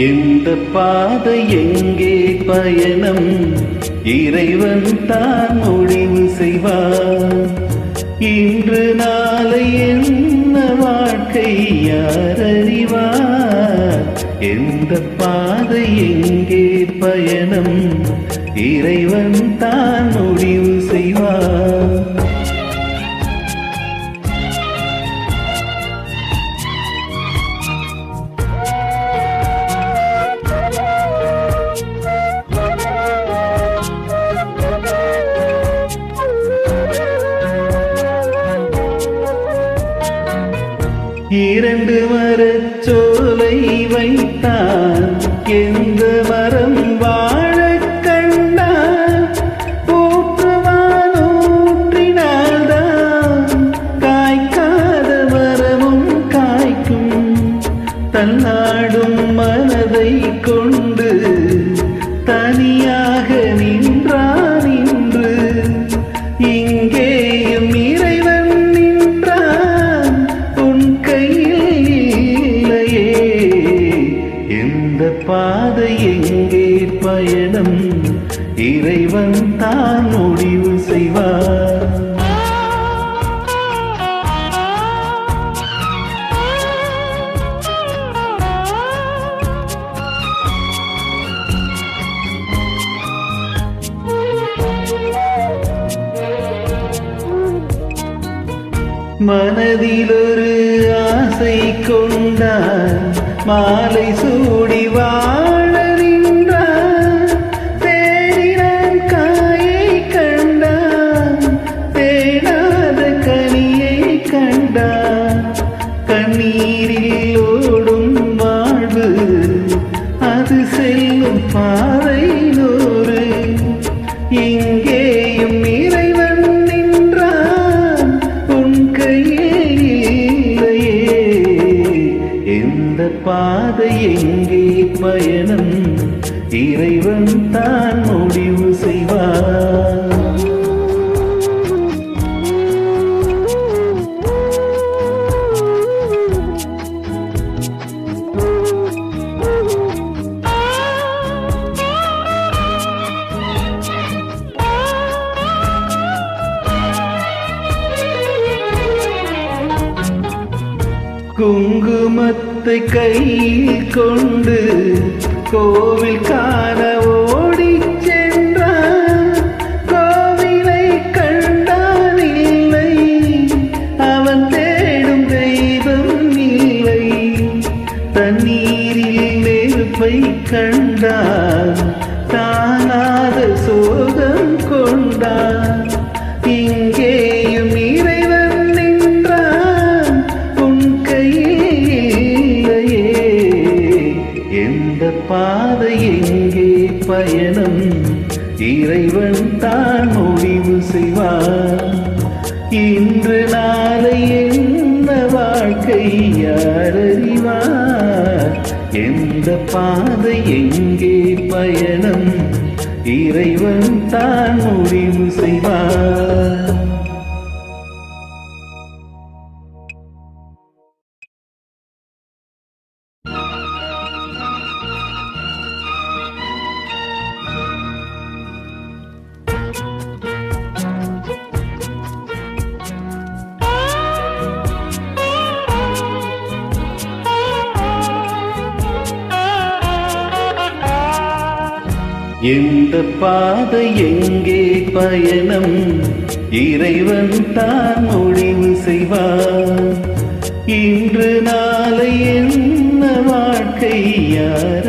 எந்த பாதை எங்கே பயணம் இறைவன் தான் முடிவு செய்வார். இன்று நாளை என்ன வாழ்க்கை யார் அறிவார். எந்த பாதை எங்கே பயணம் இறைவன் தான் முடிவு செய்வார். இரண்டு மரச்சோலை வைத்தான், எந்த மரம் வாழக் கண்டான். ஊற்றுவானூற்றினால்தான் காய்க்காத மரமும் காய்க்கும். தன்னாடும் மனதை கொண்டு தனியாக நின்றான் இன்று. இங்கேயும் இறைவன் நின்றான், உன் கையில் இல்லையே. எந்த பாதை எங்கே பயணம் இறைவன் தான் முடிவு செய்வார். மனதில் ஒரு ஆசை கொண்டார், மாலை சூடி வாழ நின்றார். தேடினான் காயை கண்டான், தேடாத கனியை கண்டான். கண்ணீரில் ஓடும் வாழ்வு அது செல்லும் பாதை நூறு. இங்கேயும் இறைவன் நின்றான், உன் கையில் இல்லையே. எந்த பாதை எங்கே பயணம் இறைவன் தான் முடிவு செய்வார். குங்குமத்தை கையில் கொண்டு கோவில் காண ஓடிச் சென்றான். கோவிலை கண்டான் இல்லை, அவன் தேடும் தெய்வம் இல்லை. தண்ணீரில் நெருப்பை கண்டான், தானாத சோகம் கொண்டான். இங்கேயும் இறைவன் நின்றான், உன் கையில் இல்லையே. எந்த பாதை எங்கே பயணம் இறைவன் தான் முடிவு செய்வார். இன்று நாளை என்ன வாழ்க்கை யார் அறிவார். எந்த பாதை எங்கே பயணம் இறைவன் தான் முடிவு செய்வார். எந்த பாதை எங்கே பயணம் இறைவன் தான் முடிவு செய்வார். இன்று நாளை என்ன வாழ்க்கை யார்